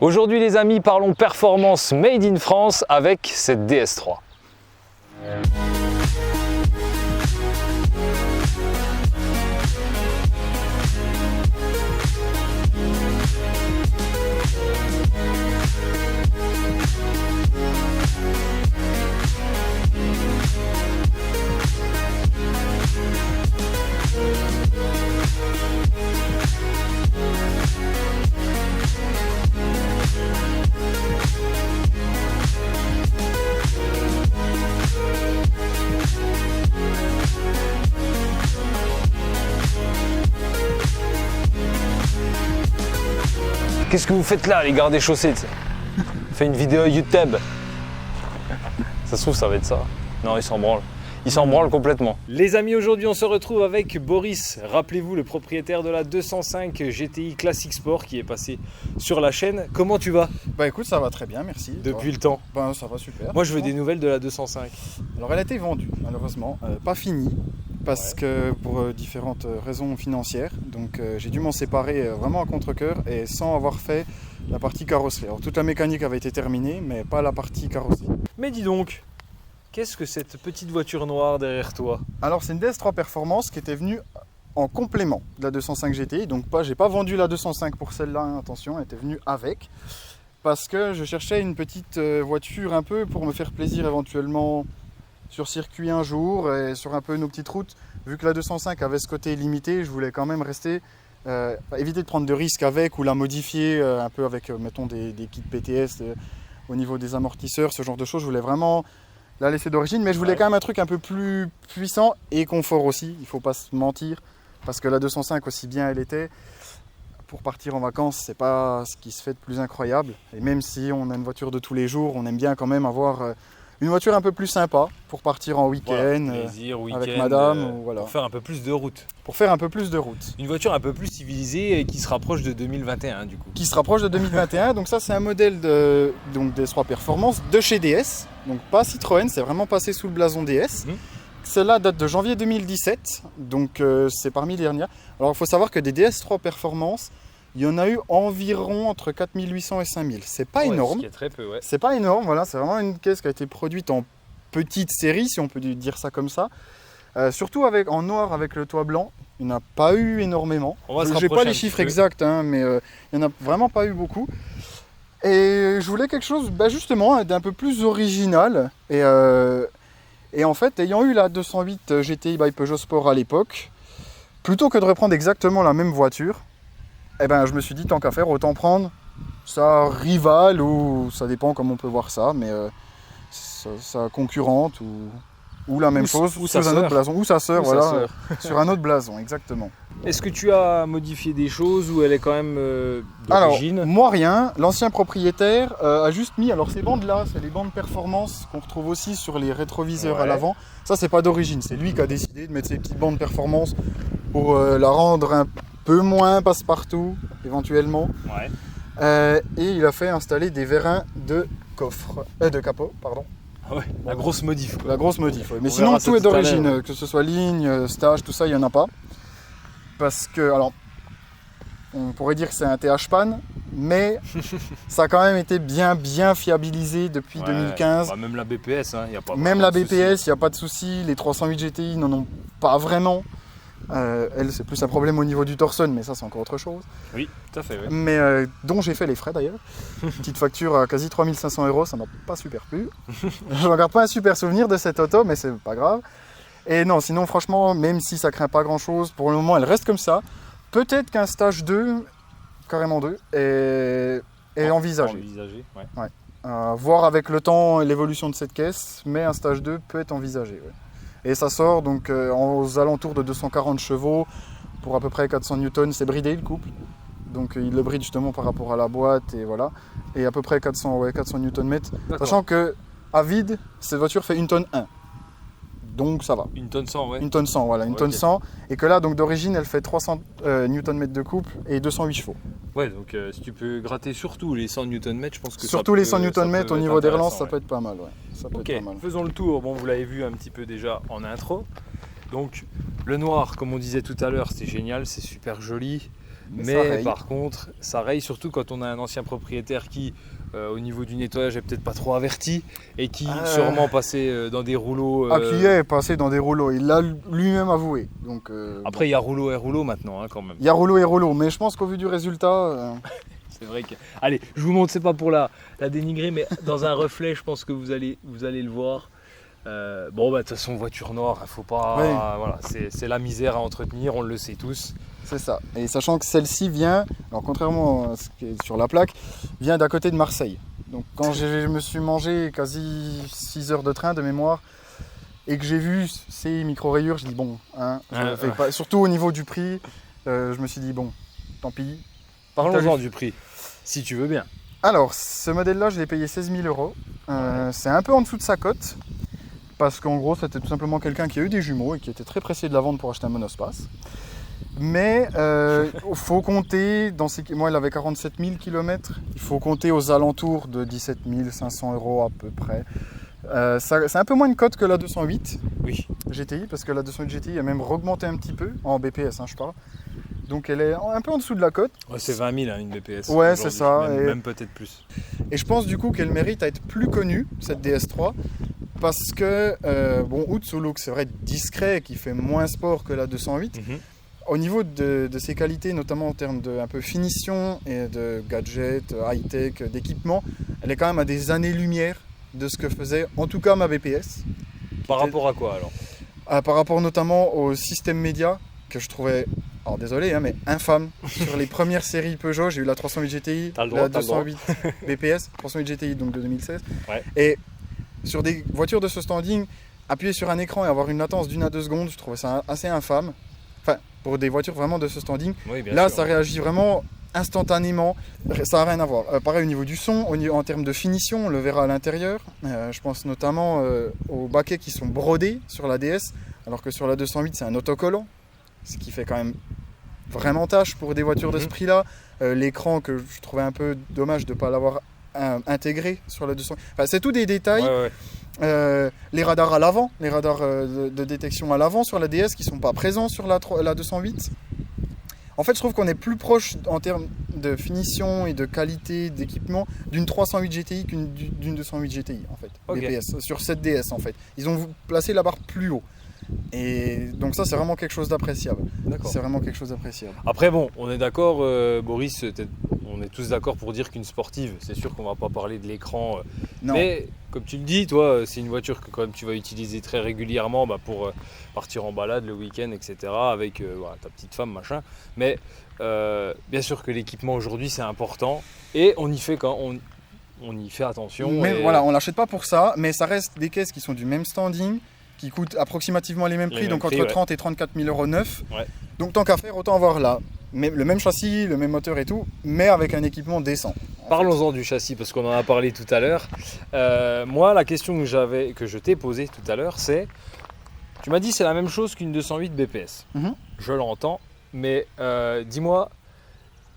Aujourd'hui les amis, parlons performance made in France avec cette DS3. Qu'est-ce que vous faites là, les gardes chaussées? Fais une vidéo YouTube. Ça se trouve, ça va être ça. Non, il s'en branle. Il s'en branle complètement. Les amis, aujourd'hui, on se retrouve avec Boris. Rappelez-vous, le propriétaire de la 205 GTI Classic Sport qui est passé sur la chaîne. Comment tu vas? Bah écoute, ça va très bien, merci. Depuis le temps. Ben ça va super. Moi, je veux des nouvelles de la 205. Alors elle a été vendue, malheureusement. Pas finie. Parce que pour différentes raisons financières, donc j'ai dû m'en séparer vraiment à contre-cœur et sans avoir fait la partie carrosserie. Alors toute la mécanique avait été terminée, mais pas la partie carrosserie. Mais dis donc, qu'est-ce que cette petite voiture noire derrière toi? Alors c'est une DS3 Performance qui était venue en complément de la 205 GTI, donc j'ai pas vendu la 205 pour celle-là, hein, attention, elle était venue avec. Parce que je cherchais une petite voiture un peu pour me faire plaisir éventuellement sur circuit un jour et sur un peu nos petites routes. Vu que la 205 avait ce côté limité, je voulais quand même rester, éviter de prendre de risques avec ou la modifier un peu avec, mettons, des kits PTS au niveau des amortisseurs, ce genre de choses. Je voulais vraiment la laisser d'origine, mais je voulais quand même un truc un peu plus puissant et confort aussi, il ne faut pas se mentir. Parce que la 205, aussi bien elle était, pour partir en vacances, c'est pas ce qui se fait de plus incroyable. Et même si on a une voiture de tous les jours, on aime bien quand même avoir une voiture un peu plus sympa pour partir en week-end, voilà, avec madame. Voilà. Pour faire un peu plus de route. Pour faire un peu plus de route. Une voiture un peu plus civilisée et qui se rapproche de 2021 du coup. Qui se rapproche de 2021. Donc ça c'est un modèle donc DS3 Performance de chez DS. Donc pas Citroën, c'est vraiment passé sous le blason DS. Celle-là date de janvier 2017. Donc c'est parmi les dernières. Alors il faut savoir que des DS3 Performance, il y en a eu environ entre 4800 et 5000. C'est pas énorme. Ce qui est très peu, ouais. C'est pas énorme, voilà. C'est vraiment une caisse qui a été produite en petite série, si on peut dire ça comme ça. Surtout en noir avec le toit blanc. Il n'y en a pas eu énormément. Je n'ai pas les chiffres exacts, hein, mais il n'y en a vraiment pas eu beaucoup. Et je voulais quelque chose justement d'un peu plus original. Et en fait, ayant eu la 208 GTI by Peugeot Sport à l'époque, plutôt que de reprendre exactement la même voiture, eh ben, je me suis dit, tant qu'à faire, autant prendre sa rivale, ou ça dépend comment on peut voir ça, mais sa concurrente, ou la même chose, ou sous un autre blason, ou sa sœur, voilà, sur un autre blason, exactement. Est-ce que tu as modifié des choses ou elle est quand même d'origine? Alors, moi rien, l'ancien propriétaire a juste mis, alors ces bandes-là, c'est les bandes performance qu'on retrouve aussi sur les rétroviseurs à l'avant. Ça, c'est pas d'origine, c'est lui qui a décidé de mettre ces petites bandes performance pour la rendre un peu moins passe-partout, éventuellement. Et il a fait installer des vérins de capot, pardon. Ah ouais, la grosse modif. La grosse modif, ouais. Mais sinon tout est d'origine, que ce soit ligne, stage, tout ça, il n'y en a pas. Parce que, alors, on pourrait dire que c'est un TH Pan, mais ça a quand même été bien fiabilisé depuis 2015. Bah même la BPS, hein, y a pas même la BPS, il n'y a pas de souci. Les 308 GTI n'en ont pas vraiment. Elle, c'est plus un problème au niveau du torsionne, mais ça, c'est encore autre chose. Oui, tout à fait. Oui. Mais dont j'ai fait les frais d'ailleurs. Petite facture à quasi 3500 €, ça m'a pas super plu. Je ne garde pas un super souvenir de cette auto, mais c'est pas grave. Et non, sinon, franchement, même si ça craint pas grand chose, pour le moment, elle reste comme ça. Peut-être qu'un stage 2, carrément 2, est envisagé. Ouais. Voir avec le temps l'évolution de cette caisse, mais un stage 2 peut être envisagé. Ouais. Et ça sort donc aux alentours de 240 chevaux pour à peu près 400 Newton. C'est bridé le couple, donc il le bride justement par rapport à la boîte et voilà. Et à peu près 400 Nm. Sachant que à vide, cette voiture fait 1 tonne 1. Donc ça va. 1 tonne 100, ouais. 1 tonne 100, voilà, 1 tonne 100. Et que là, donc d'origine, elle fait 300 Nm de couple et 208 chevaux. Ouais, donc si tu peux gratter surtout les 100 Nm, je pense que surtout les 100 Nm au niveau des relances, ça peut être pas mal. Ouais. Ça peut être pas mal. Faisons le tour. Bon, vous l'avez vu un petit peu déjà en intro. Donc le noir, comme on disait tout à l'heure, c'est génial, c'est super joli. Mais par contre, ça raye surtout quand on a un ancien propriétaire qui, au niveau du nettoyage, est peut-être pas trop averti et qui sûrement passé dans des rouleaux. Qui est passé dans des rouleaux, il l'a lui-même avoué. Donc, après, il y a rouleau et rouleau maintenant, hein, quand même. Il y a rouleau et rouleau, mais je pense qu'au vu du résultat. C'est vrai que. Allez, je vous montre, c'est pas pour la dénigrer, mais dans un reflet, je pense que vous allez le voir. De toute façon, voiture noire, il faut pas. Oui. Voilà, c'est la misère à entretenir, on le sait tous. C'est ça. Et sachant que celle-ci vient, alors contrairement à ce qui est sur la plaque, vient d'à côté de Marseille. Donc quand je me suis mangé quasi 6 heures de train de mémoire et que j'ai vu ces micro-rayures, je dis bon, pas, surtout au niveau du prix, je me suis dit bon, tant pis. Parlons-en du prix, si tu veux bien. Alors, ce modèle-là, je l'ai payé 16 000 euros. C'est un peu en dessous de sa cote. Parce qu'en gros, c'était tout simplement quelqu'un qui a eu des jumeaux et qui était très pressé de la vendre pour acheter un monospace. Mais il faut compter, moi il avait 47 000 km, il faut compter aux alentours de 17 500 euros à peu près. C'est un peu moins de cote que la 208 GTI, parce que la 208 GTI a même augmenté un petit peu, en BPS je parle. Donc elle est un peu en dessous de la cote. Ouais, c'est 20 000 une BPS. Ouais, c'est ça. Même peut-être plus. Et je pense du coup qu'elle mérite à être plus connue, cette DS3. Parce que, outre ce look, c'est vrai, discret, qui fait moins sport que la 208, au niveau de ses qualités, notamment en termes de un peu finition et de gadgets, high-tech, d'équipement, elle est quand même à des années-lumière de ce que faisait, en tout cas, ma BPS. Par rapport à quoi alors Par rapport notamment au système média, que je trouvais, alors désolé, mais infâme. Sur les premières séries Peugeot, j'ai eu la 308 GTI, la 208 BPS, 308 GTI donc de 2016. Ouais. Et sur des voitures de ce standing, appuyer sur un écran et avoir une latence d'1 à 2 secondes, je trouvais ça assez infâme. Enfin, pour des voitures vraiment de ce standing. Oui, là, sûr. Ça réagit vraiment instantanément. Ça n'a rien à voir. Pareil au niveau du son, en termes de finition, on le verra à l'intérieur. Je pense notamment aux baquets qui sont brodés sur la DS, alors que sur la 208, c'est un autocollant. Ce qui fait quand même vraiment tâche pour des voitures de ce prix-là. L'écran que je trouvais un peu dommage de ne pas l'avoir intégré sur la 200. Enfin, c'est tout des détails. Les radars à l'avant, les radars de détection à l'avant sur la DS qui ne sont pas présents sur la 208. En fait, je trouve qu'on est plus proche en termes de finition et de qualité d'équipement d'une 308 GTI d'une 208 GTI en fait. BPS, sur cette DS en fait. Ils ont placé la barre plus haut. Et donc ça c'est vraiment quelque chose d'appréciable. C'est vraiment quelque chose d'appréciable. Après bon, on est d'accord Boris, on est tous d'accord pour dire qu'une sportive, c'est sûr qu'on va pas parler de l'écran. Mais comme tu le dis, toi, c'est une voiture que quand même tu vas utiliser très régulièrement pour partir en balade le week-end, etc. avec ta petite femme, machin. Mais bien sûr que l'équipement aujourd'hui c'est important et on y fait attention. Mais voilà, on l'achète pas pour ça, mais ça reste des caisses qui sont du même standing, qui coûtent approximativement les mêmes prix, donc entre 30 et 34 000 euros neuf. Donc tant qu'à faire, autant avoir là. Mais le même châssis, le même moteur et tout, mais avec un équipement décent. Parlons-en du châssis, parce qu'on en a parlé tout à l'heure. Moi, la question que je t'ai posée tout à l'heure, c'est... Tu m'as dit c'est la même chose qu'une 208 BPS. Je l'entends, mais dis-moi,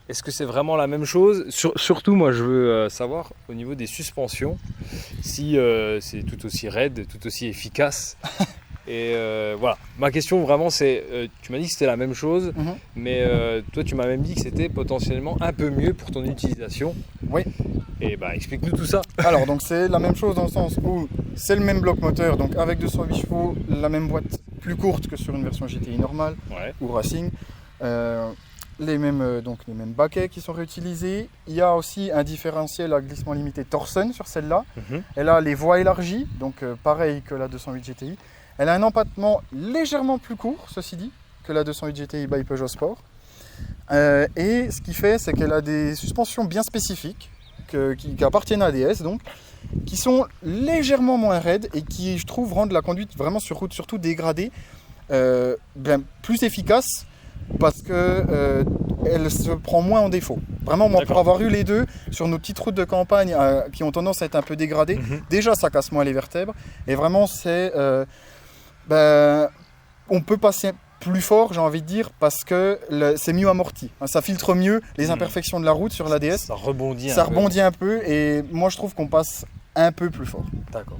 est-ce que c'est vraiment la même chose ? Surtout, moi, je veux savoir, au niveau des suspensions, si c'est tout aussi raide, tout aussi efficace. Et voilà, ma question vraiment c'est, tu m'as dit que c'était la même chose, mais toi tu m'as même dit que c'était potentiellement un peu mieux pour ton utilisation. Oui. Et explique-nous tout ça. Alors donc c'est la même chose dans le sens où c'est le même bloc moteur, donc avec 208 chevaux, la même boîte plus courte que sur une version GTI normale ou Racing. Les mêmes baquets qui sont réutilisés. Il y a aussi un différentiel à glissement limité Torsen sur celle-là. Elle a les voies élargies, donc pareil que la 208 GTI. Elle a un empattement légèrement plus court, ceci dit, que la 208 GTI by Peugeot Sport. Et ce qui fait, c'est qu'elle a des suspensions bien spécifiques, qui appartiennent à ADS, donc, qui sont légèrement moins raides et qui, je trouve, rendent la conduite vraiment sur route, surtout dégradée, plus efficace, parce qu'elle se prend moins en défaut. Vraiment, moi, pour avoir eu les deux, sur nos petites routes de campagne qui ont tendance à être un peu dégradées, déjà, ça casse moins les vertèbres. Et vraiment, c'est... on peut passer plus fort, j'ai envie de dire, parce que c'est mieux amorti. Ça filtre mieux les imperfections de la route sur l'ADS. Ça rebondit un peu et moi je trouve qu'on passe un peu plus fort. D'accord.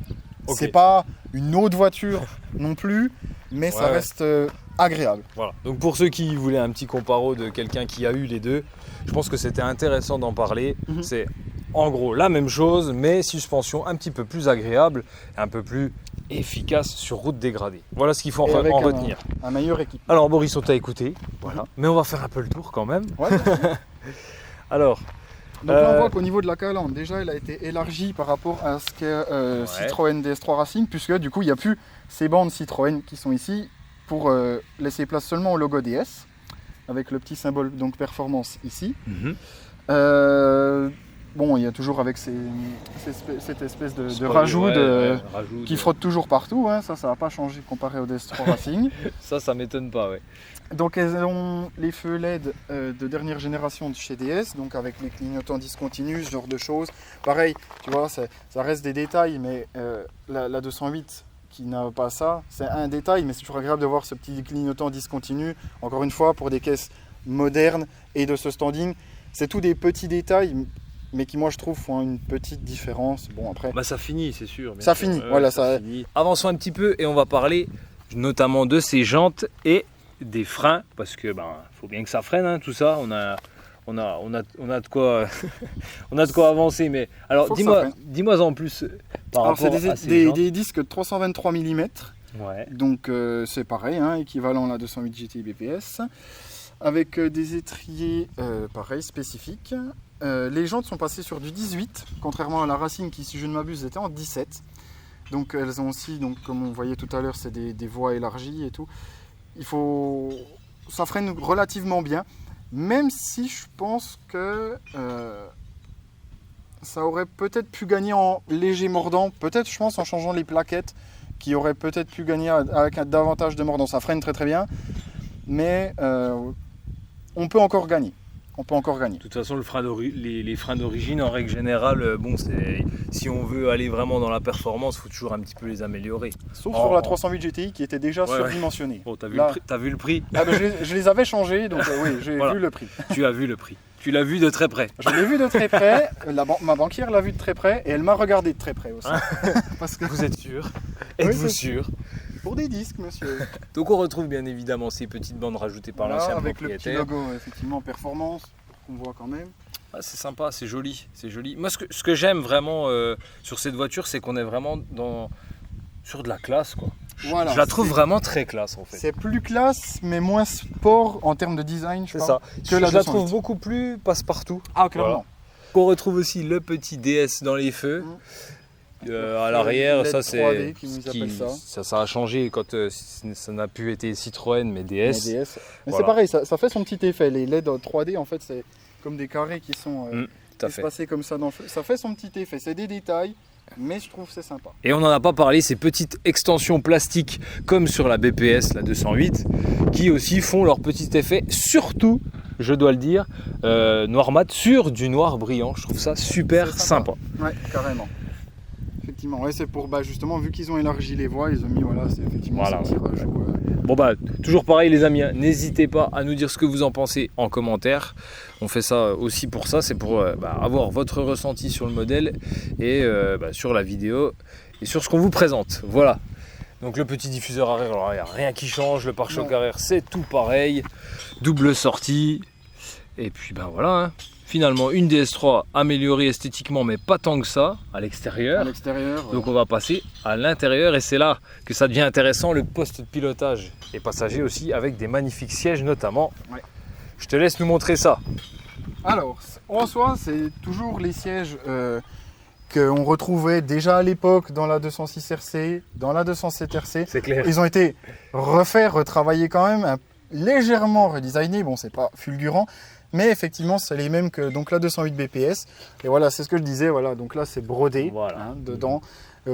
C'est pas une autre voiture non plus, mais ça reste agréable. Voilà. Donc pour ceux qui voulaient un petit comparo de quelqu'un qui a eu les deux, je pense que c'était intéressant d'en parler. C'est en gros la même chose, mais suspension un petit peu plus agréable, un peu plus efficace sur route dégradée. Voilà ce qu'il faut en retenir. Un meilleur équipement. Alors Boris, on t'a écouté, voilà. Mais on va faire un peu le tour quand même. Ouais. Alors, donc là on voit qu'au niveau de la calandre, déjà elle a été élargie par rapport à ce qu'est Citroën DS3 Racing, puisque du coup il n'y a plus ces bandes Citroën qui sont ici pour laisser place seulement au logo DS, avec le petit symbole donc performance ici. Bon, il y a toujours avec cette espèce de rajout, qui frotte toujours partout, hein. Ça n'a pas changé comparé au DS3 Racing. Ça m'étonne pas, ouais. Donc elles ont les feux LED de dernière génération de chez DS, donc avec les clignotants discontinus, ce genre de choses. Pareil, tu vois, ça reste des détails, mais la 208 qui n'a pas ça, c'est un détail, mais c'est toujours agréable de voir ce petit clignotant discontinu. Encore une fois, pour des caisses modernes et de ce standing, c'est tous des petits détails, mais qui moi je trouve font une petite différence. Bon après, ça finit, c'est sûr. Ça finit, voilà. Ça finit. Avançons un petit peu et on va parler notamment de ces jantes et des freins, parce que faut bien que ça freine, hein, tout ça. On a de quoi, on a de quoi avancer. Mais alors dis-moi en plus par rapport à ces jantes. Des disques de 323 mm. Ouais. Donc c'est pareil, hein, équivalent à la 208 GTI BPS, avec des étriers pareil spécifiques. Les jantes sont passées sur du 18, contrairement à la Racing qui, si je ne m'abuse, était en 17. Donc elles ont aussi, donc, comme on voyait tout à l'heure, c'est des voies élargies et tout. Ça freine relativement bien, même si je pense que ça aurait peut-être pu gagner en léger mordant, peut-être je pense en changeant les plaquettes, qui aurait peut-être pu gagner avec davantage de mordant. Ça freine très très bien, mais on peut encore gagner. De toute façon, les freins d'origine, en règle générale, si on veut aller vraiment dans la performance, il faut toujours un petit peu les améliorer. Sauf sur la 308 GTI qui était déjà surdimensionnée. Oh, t'as vu le prix? Je les avais changés, donc oui, j'ai vu le prix. Tu as vu le prix. Tu l'as vu de très près. Je l'ai vu de très près, ma banquière l'a vu de très près et elle m'a regardé de très près aussi. Parce que vous êtes sûr? Êtes-vous sûr? Pour des disques, monsieur. Donc on retrouve bien évidemment ces petites bandes rajoutées par l'ancien propriétaire. Avec le petit logo, effectivement, performance, qu'on voit quand même. C'est sympa, c'est joli. Moi, ce que j'aime vraiment sur cette voiture, c'est qu'on est vraiment sur de la classe, quoi. Voilà, je la trouve vraiment très classe, en fait. C'est plus classe, mais moins sport en termes de design, je crois. C'est ça. Je la trouve beaucoup plus passe-partout. Ah, clairement. Voilà. On retrouve aussi le petit DS dans les feux. À l'arrière, ça c'est ça a changé quand ça n'a plus été Citroën mais DS. Mais c'est pareil, ça fait son petit effet. Les LED 3D en fait c'est comme des carrés qui sont espacés comme ça dans le feu. Ça fait son petit effet, c'est des détails, mais je trouve que c'est sympa. Et on n'en a pas parlé, ces petites extensions plastiques comme sur la BPS, la 208, qui aussi font leur petit effet, surtout, je dois le dire, noir mat sur du noir brillant. Je trouve ça super sympa. Ouais, carrément. Effectivement, ouais, c'est pour justement, vu qu'ils ont élargi les voies, ils ont mis c'est effectivement ce petit rajout. Bon toujours pareil les amis, hein, n'hésitez pas à nous dire ce que vous en pensez en commentaire. On fait ça aussi pour ça, c'est pour avoir votre ressenti sur le modèle et sur la vidéo et sur ce qu'on vous présente. Voilà. Donc le petit diffuseur arrière, alors il n'y a rien qui change, le pare-choc arrière c'est tout pareil, double sortie et puis voilà. Hein. Finalement, une DS3 améliorée esthétiquement, mais pas tant que ça, à l'extérieur. Donc on va passer à l'intérieur et c'est là que ça devient intéressant, le poste de pilotage et passager aussi, avec des magnifiques sièges notamment. Ouais. Je te laisse nous montrer ça. Alors, en soi, c'est toujours les sièges qu'on retrouvait déjà à l'époque dans la 206 RC, dans la 207 RC. C'est clair. Ils ont été retravaillés quand même, légèrement redesignés. Bon, c'est pas fulgurant. Mais effectivement, c'est les mêmes que donc la 208 BPS. Et voilà, c'est ce que je disais. Voilà, donc là, c'est brodé dedans.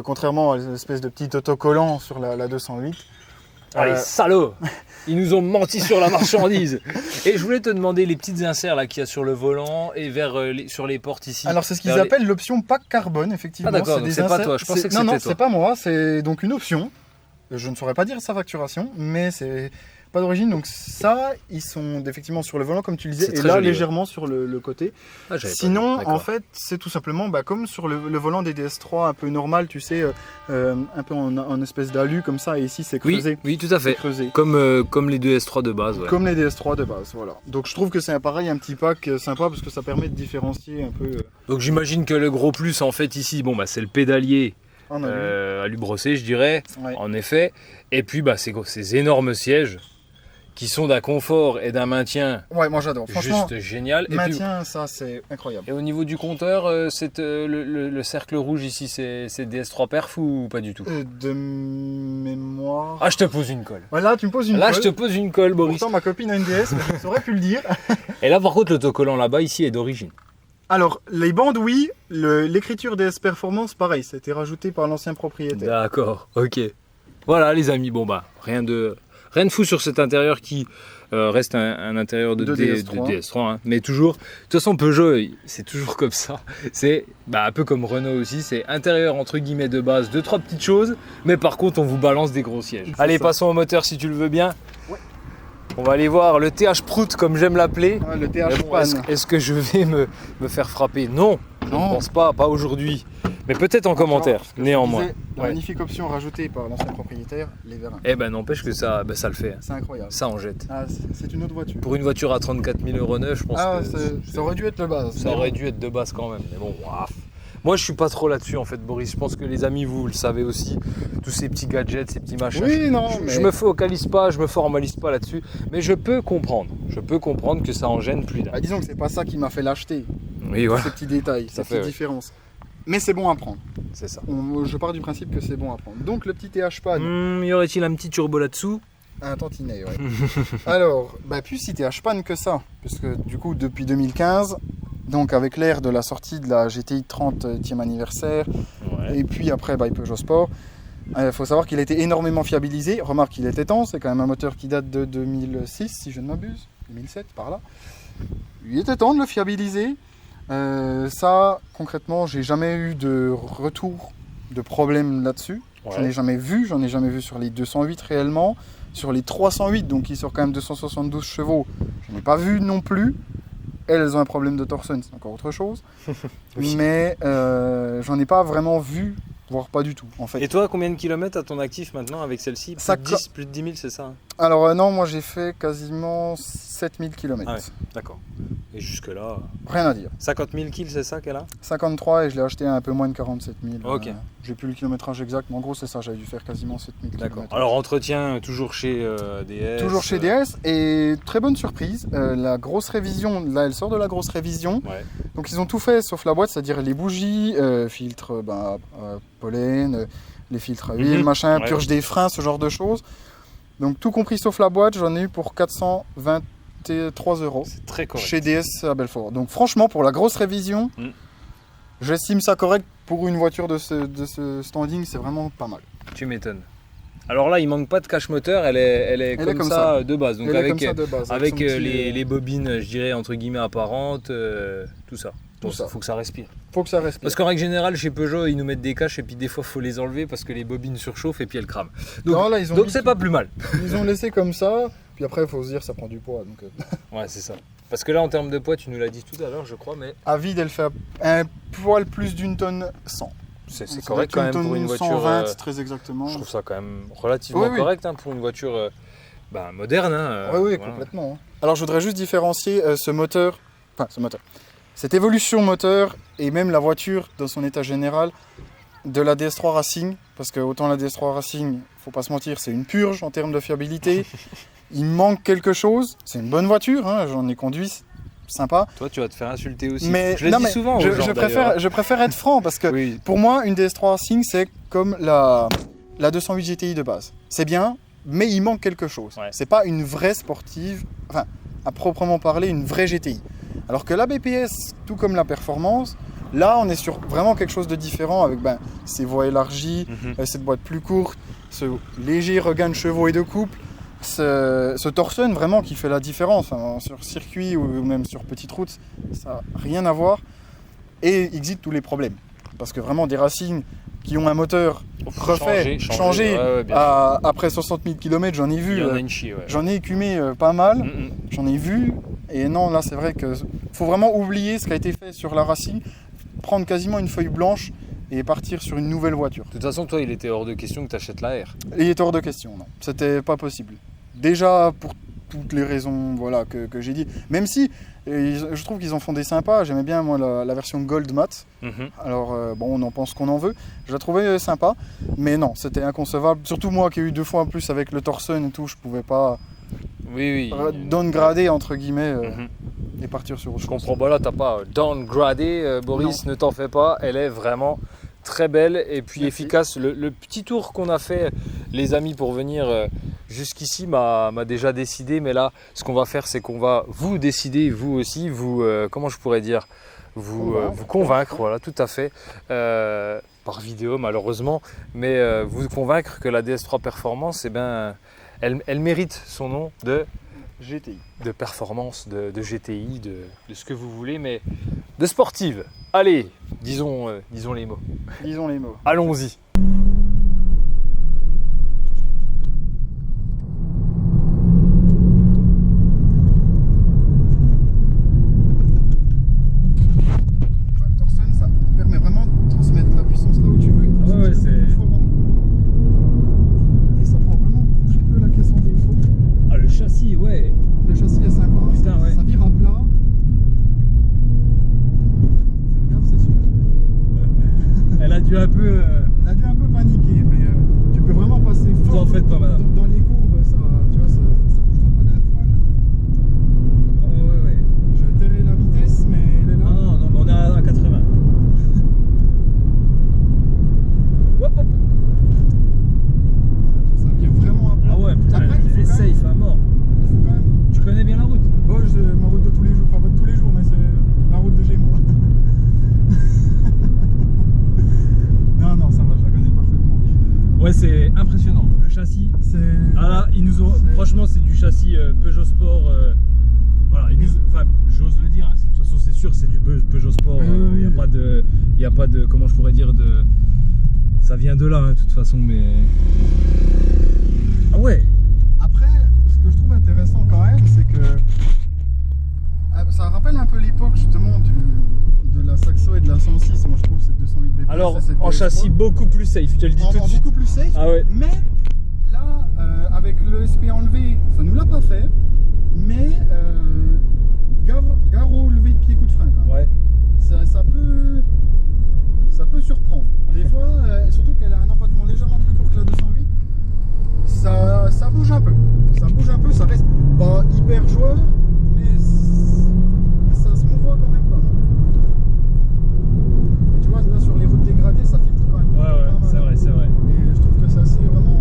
Contrairement à l'espèce de petit autocollant sur la 208. Ah, les salauds! Ils nous ont menti sur la marchandise. Et je voulais te demander les petites inserts là qu'il y a sur le volant et sur les portes ici. Alors, c'est ce qu'ils appellent l'option pack carbone, effectivement. Ah d'accord, c'est pas toi. Je pensais que c'était toi. Non, c'est pas moi. C'est donc une option. Je ne saurais pas dire sa facturation, mais c'est Pas d'origine, donc ça, ils sont effectivement sur le volant, comme tu le disais, C'est et très là, joli, légèrement sur le côté. Ah, j'avais pas Sinon, vu. D'accord. en fait, c'est tout simplement comme sur le volant des DS3 un peu normal, tu sais, un peu en espèce d'alu comme ça, et ici, c'est creusé. Oui, tout à C'est fait. creusé. Comme les deux S3 de base. Ouais. Comme les DS3 de base, voilà. Donc je trouve que c'est pareil, un petit pack sympa, parce que ça permet de différencier un peu Donc j'imagine que le gros plus en fait ici, bon bah c'est le pédalier en alu. alu brossé, je dirais, Ouais. en effet. Et puis bah ces énormes sièges qui sont d'un confort et d'un maintien Ouais, moi j'adore. Franchement, juste génial. Et puis, maintien, ça c'est incroyable. et au niveau du compteur, le cercle rouge ici, c'est DS3 perf ou pas du tout? De mémoire. Ah, je te pose une colle. Voilà, tu me poses une Là, colle. je te pose une colle, Boris. Pourtant, ma copine a une DS, mais je saurais pu le dire. Et là, par contre, l'autocollant là-bas, ici, est d'origine. Alors, les bandes, oui. L'écriture DS Performance, pareil, ça a été rajouté par l'ancien propriétaire. D'accord, ok. Voilà, les amis, bon bah, rien de fou sur cet intérieur qui reste un intérieur de DS3, hein. Mais toujours, de toute façon, Peugeot, c'est toujours comme ça. C'est un peu comme Renault aussi, c'est intérieur entre guillemets de base, 2-3 petites choses, mais par contre, on vous balance des gros sièges. Allez, ça. passons au moteur si tu le veux bien. Ouais. On va aller voir le TH Prout, comme j'aime l'appeler. Ouais, le Mais TH bon, Pan. est-ce que je vais me faire frapper? Non, je ne pense pas aujourd'hui. Mais peut-être en commentaire, Parce que je néanmoins. disais, la Ouais. magnifique option rajoutée par l'ancien propriétaire, les vérins. Eh ben n'empêche que ça le fait. C'est incroyable. Ça en jette. Ah, c'est une autre voiture. Pour une voiture à 34 000 € neuf, je pense que Ça aurait dû être le base. ça aurait dû être de base quand même. Mais bon, waf. Moi je suis pas trop là-dessus en fait, Boris. Je pense que les amis, vous le savez aussi, tous ces petits gadgets, ces petits machins. Oui, non, Je me focalise pas, je me formalise pas là-dessus, mais je peux comprendre. Je peux comprendre que ça en gêne plus d'un. Bah, disons que c'est pas ça qui m'a fait l'acheter. Oui, voilà, Ces petits détails, ces fait, petites ouais. différences. Mais c'est bon à prendre. c'est ça. Je pars du principe que c'est bon à prendre. Donc le petit TH Pan. Y aurait-il un petit turbo là-dessous? Un tantinet, ouais. Alors, plus si TH Pan que ça. Puisque du coup, depuis 2015, donc avec l'ère de la sortie de la GTI 30e anniversaire, Ouais. et puis après Peugeot Sport, il faut savoir qu'il a été énormément fiabilisé. Remarque, il était temps, c'est quand même un moteur qui date de 2006, si je ne m'abuse. 2007, par là. Il était temps de le fiabiliser. Ça, concrètement, j'ai jamais eu de retour de problème là-dessus. Ouais. J'en ai jamais vu sur les 208 réellement. Sur les 308, donc qui sort quand même 272 chevaux, je n'ai pas vu non plus. Elles ont un problème de torsion, c'est encore autre chose. Oui. Mais j'en ai pas vraiment vu, voire pas du tout en fait. Et toi, combien de kilomètres à ton actif maintenant avec celle-ci? Ça Plus de 10 000, c'est ça, hein? Alors non, moi j'ai fait quasiment 7000 km. Ah ouais, d'accord. Et jusque-là, Rien à dire. 50 000 kills, c'est ça qu'elle a? 53 et je l'ai acheté à un peu moins de 47 000. Ok. J'ai plus le kilométrage exact, mais en gros c'est ça, j'avais dû faire quasiment 7000 D'accord. km. Alors, entretien toujours chez DS. Toujours chez DS, et très bonne surprise, la grosse révision, là elle sort de la grosse révision, Ouais. donc ils ont tout fait sauf la boîte, c'est-à-dire les bougies, filtres pollen, les filtres à huile, machin, ouais. purge des freins, ce genre de choses. Donc tout compris sauf la boîte, j'en ai eu pour 423 € C'est très correct. chez DS à Belfort. Donc franchement, pour la grosse révision, Mm. j'estime ça correct pour une voiture de ce standing, c'est vraiment pas mal. Tu m'étonnes. Alors là, il manque pas de cache moteur, elle est comme ça de base. Donc Elle est avec, comme ça de base, avec son petit, les bobines, je dirais, entre guillemets, apparentes, tout ça. Tout Bon, ça. faut que ça respire. Faut que ça respire. Parce qu'en règle générale, chez Peugeot, ils nous mettent des caches et puis des fois, faut les enlever parce que les bobines surchauffent et puis elles crament. Donc, Non, là, ils ont donc mis- c'est pas plus mal. Ils ont laissé comme ça, puis après il faut se dire ça prend du poids. Donc, Ouais, c'est ça. Parce que là, en termes de poids, tu nous l'as dit tout à l'heure, je crois, mais à vide, elle fait un poil plus d'une tonne 100. c'est Ça correct doit quand être même pour une voiture. 120 très exactement. Je trouve ça quand même relativement Oui, oui. correct hein, pour une voiture moderne. Hein, Oui, voilà. complètement. Alors je voudrais juste différencier cette évolution moteur et même la voiture dans son état général de la DS3 Racing, parce que autant la DS3 Racing, faut pas se mentir, c'est une purge en termes de fiabilité. Il manque quelque chose. C'est une bonne voiture, hein, j'en ai conduit, c'est sympa. Toi, tu vas te faire insulter aussi. Mais je le non, dis mais souvent. je, aux gens, je d'ailleurs. préfère être franc parce que Oui. pour moi, une DS3 Racing, c'est comme la 208 GTI de base. C'est bien, mais il manque quelque chose. Ouais. C'est pas une vraie sportive, enfin, à proprement parler, une vraie GTI. Alors que la BPS, tout comme la performance, là, on est sur vraiment quelque chose de différent avec ces voies élargies, Mhm. cette boîte plus courte, ce léger regain de chevaux et de couple, ce torsion vraiment qui fait la différence. Enfin, sur circuit ou même sur petite route, ça n'a rien à voir. Et existe tous les problèmes. Parce que vraiment, des Racing qui ont un moteur refait, changé ouais, après 60 000 km, j'en ai vu. Il y en a une chier, ouais. J'en ai écumé pas mal, Mm. j'en ai vu. Et non, là c'est vrai que faut vraiment oublier ce qui a été fait sur la Racing, prendre quasiment une feuille blanche et partir sur une nouvelle voiture. De toute façon, toi, il était hors de question que tu achètes la R. Il est hors de question, non. C'était pas possible. Déjà pour toutes les raisons voilà, que j'ai dit. Même si je trouve qu'ils en font des sympas. J'aimais bien moi la version Gold Matte. Alors bon, on en pense qu'on en veut. Je la trouvais sympa. Mais non, c'était inconcevable. Surtout moi qui ai eu 2 fois en plus avec le Torsen et tout, je pouvais pas downgrader entre guillemets et partir sur autre chose. Je comprends. Bah là, t'as pas downgradé, Boris, ne t'en fais pas. Elle est vraiment très belle et puis efficace. Le petit tour qu'on a fait, les amis, pour venir jusqu'ici m'a déjà décidé. Mais là, ce qu'on va faire, c'est qu'on va vous décider, vous aussi, comment je pourrais dire, vous convaincre, voilà, tout à fait, par vidéo malheureusement, mais vous convaincre que la DS3 Performance, eh ben, elle mérite son nom de GTI. De performance, de GTI, de ce que vous voulez, mais de sportive. Allez, disons les mots. Disons les mots. Allons-y. Le Torsen, ça permet vraiment de transmettre la puissance là où tu veux. Ouais, c'est... Et ça prend vraiment très peu la caisse en défaut. Ah, le châssis, ouais. Le châssis est sympa. Putain, ouais. Ça vire à plat. Faire gaffe, c'est sûr. Elle a dû un peu... Elle a dû un peu paniquer, mais tu peux vraiment passer fort. Vous en faites pas, madame. Dans les courbes, ça, tu vois, ça bougera pas d'un poil. Ouais. Je tairai la vitesse, mais elle est là. Non, mais on est à 80. Hop. Ça vire vraiment à plat. Ah ouais, putain, Après, elle est safe à mort. Il faut quand même. Tu connais bien la route? Bon, c'est ma route de tous les jours, pas de tous les jours, mais c'est la route de chez moi. Non, ça va, je la connais parfaitement. Ouais, c'est impressionnant. Le châssis. Ah là, ils nous ont. Franchement, c'est du châssis Peugeot Sport. Voilà, enfin, j'ose le dire. Hein, de toute façon, c'est sûr, c'est du Peugeot Sport. Il n'y a pas de, comment je pourrais dire, de. Ça vient de là, hein, de toute façon, mais. Ah ouais. Après, ce que je trouve intéressant quand même, c'est que ça rappelle un peu l'époque justement de la Saxo et de la 106. Moi, je trouve c'est 208 BPS. Alors, en châssis beaucoup plus safe, je te le dis tout de suite. Beaucoup plus safe. Ah ouais. Mais là, avec le SP enlevé, ça nous l'a pas fait. Mais gare au lever de pied, coup de frein quand même. Ouais. Ça peut surprendre. Des fois, surtout qu'elle a un empattement légèrement plus court que la 208, ça bouge un peu. Ça reste pas hyper joueur, mais ça se mouvoie quand même pas mal. Et tu vois, là sur les routes dégradées, ça filtre quand même. Ouais, c'est vrai. Et je trouve que c'est assez vraiment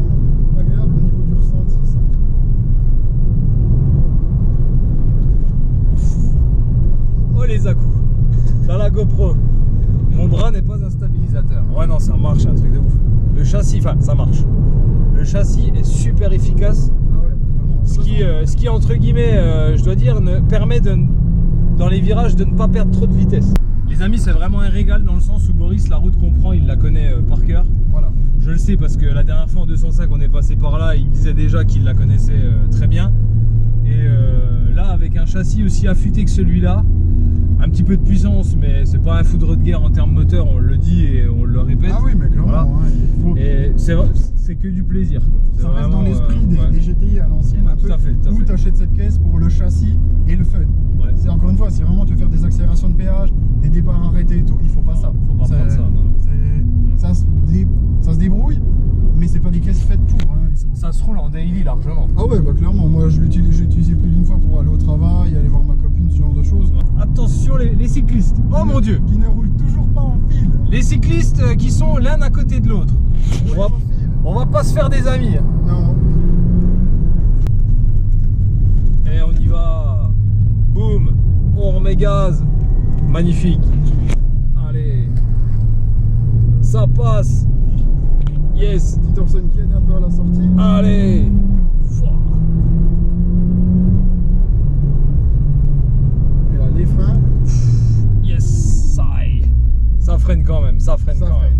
agréable au niveau du ressenti. Ça. Oh les à-coups. Dans la GoPro. Mon bras n'est pas un stabilisateur. Ouais, non, ça marche, un truc de ouf. Le châssis, enfin, ça marche. Le châssis est super efficace. Ah ouais, vraiment. Ce qui entre guillemets, je dois dire, permet dans les virages de ne pas perdre trop de vitesse. Les amis, c'est vraiment un régal dans le sens où Boris, la route qu'on prend, il la connaît par cœur. Voilà. Je le sais parce que la dernière fois en 205, on est passé par là, il disait déjà qu'il la connaissait très bien. Et là, avec un châssis aussi affûté que celui-là, un petit peu de puissance, mais c'est pas un foudre de guerre en termes moteur, on le dit et on le répète. Ah oui, mais clairement, voilà. Il faut... Et c'est que du plaisir. Ça reste dans l'esprit des GTI à l'ancienne, un peu, où tu achètes cette caisse pour le châssis et le fun. Ouais. C'est encore une fois, si vraiment tu veux faire des accélérations de péage, des départs arrêtés et tout, il faut pas ça. Faut pas prendre ça. Ça se débrouille, mais c'est pas des caisses faites pour. Hein. Ça se roule en daily largement. Ah ouais, bah clairement, moi j'ai utilisé plus d'une fois pour aller au travail, aller voir ma copine, ce genre de choses. Attention les cyclistes, oh mon dieu, qui ne roulent toujours pas en fil. Les cyclistes qui sont l'un à côté de l'autre. On va pas se faire des amis. Non. Et on y va. Boum, on remet gaz. Magnifique. Allez. Ça passe. Yes. Petit Torsen qui aide un peu à la sortie. Allez. Et là, les freins. Yes. Ça freine quand même. Ça freine quand même.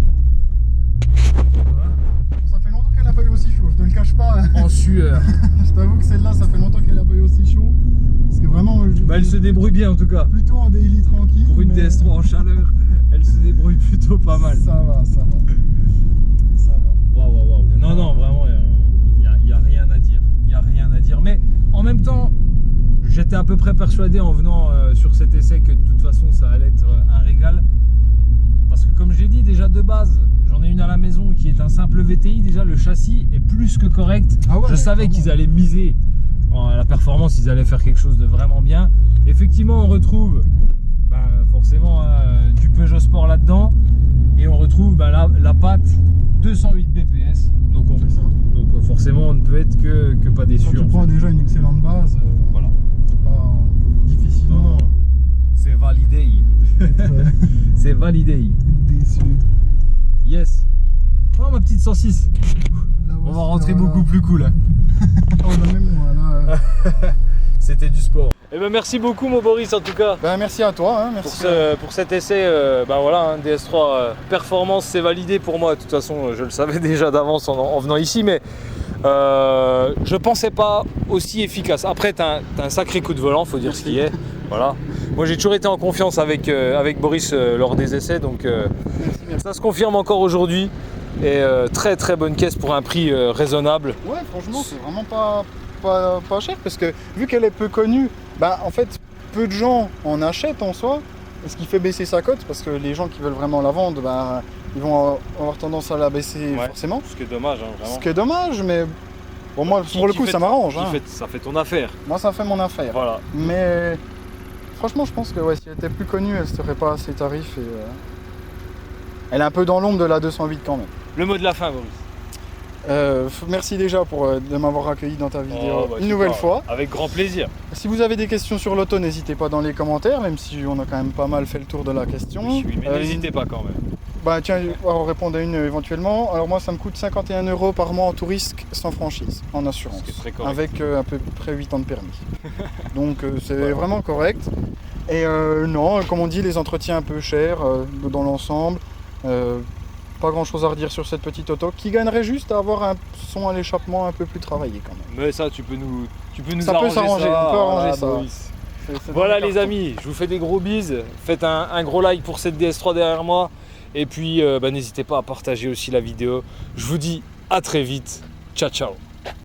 Ça fait longtemps qu'elle n'a pas eu aussi chaud, je te le cache pas. En sueur. Je t'avoue que celle-là, ça fait longtemps qu'elle n'a pas eu aussi chaud. Parce que vraiment, Bah, elle se débrouille bien en tout cas. plutôt en daily tranquille. Pour une mais DS3 en chaleur, elle se débrouille plutôt pas mal. Ça va, ça va. Ça va. Waouh. Non, vraiment, il n'y a rien à dire. Il n'y a rien à dire. Mais en même temps, j'étais à peu près persuadé en venant sur cet essai que de toute façon ça allait être un régal. Parce que comme je l'ai dit déjà de base, j'en ai une à la maison qui est un simple VTI. Déjà le châssis est plus que correct. Ah ouais, je savais qu'ils allaient miser à la performance, ils allaient faire quelque chose de vraiment bien. Effectivement on retrouve forcément du Peugeot Sport là-dedans. Et on retrouve la patte 208 BPS. Donc forcément on ne peut être que pas déçu. Quand tu prends déjà une excellente base, Voilà. c'est pas difficile. Non, c'est validé. C'est validé. Déçu. Yes. Oh ma petite 106. Là, On va rentrer beaucoup plus cool. Hein. On a même moi là. C'était du sport. Eh ben merci beaucoup mon Boris en tout cas. Ben, merci à toi, hein, merci. Pour cet essai, voilà, DS3 performance c'est validé pour moi. De toute façon je le savais déjà d'avance en venant ici, mais je pensais pas aussi efficace. Après t'as un sacré coup de volant, faut dire ce qui est. Voilà. Moi j'ai toujours été en confiance avec Boris lors des essais, donc ça se confirme encore aujourd'hui. Et très très bonne caisse pour un prix raisonnable. Ouais, franchement, c'est vraiment pas cher parce que vu qu'elle est peu connue, en fait, peu de gens en achètent en soi. Et ce qui fait baisser sa cote parce que les gens qui veulent vraiment la vendre, ils vont avoir tendance à la baisser forcément. Ce qui est dommage, hein, vraiment. Ce qui est dommage, mais bon, moi pour le coup, ça m'arrange. Hein. Ça fait ton affaire. Moi, ça fait mon affaire. Voilà. Mais franchement, je pense que si elle était plus connue, elle serait pas à ces tarifs. Et, elle est un peu dans l'ombre de la 208 quand même. Le mot de la fin, Boris. Merci déjà de m'avoir accueilli dans ta vidéo une nouvelle fois. Avec grand plaisir. Si vous avez des questions sur l'auto, n'hésitez pas dans les commentaires, même si on a quand même pas mal fait le tour de la question. Oui, mais n'hésitez pas quand même. Tiens, on va répondre à une éventuellement. Alors moi, ça me coûte 51 € par mois en tout risque, sans franchise, en assurance. Ce qui est très correct. Avec à peu près 8 ans de permis. Donc c'est vraiment correct. Et non, comme on dit, les entretiens un peu chers dans l'ensemble. Pas grand chose à redire sur cette petite auto qui gagnerait juste à avoir un son à l'échappement un peu plus travaillé quand même. Mais ça, tu peux nous ça arranger peut s'arranger, ça. On peut arranger ça. Boris. C'est Voilà dans le les carton. amis, je vous fais des gros bises. Faites un gros like pour cette DS3 derrière moi. Et puis n'hésitez pas à partager aussi la vidéo. Je vous dis à très vite. Ciao ciao.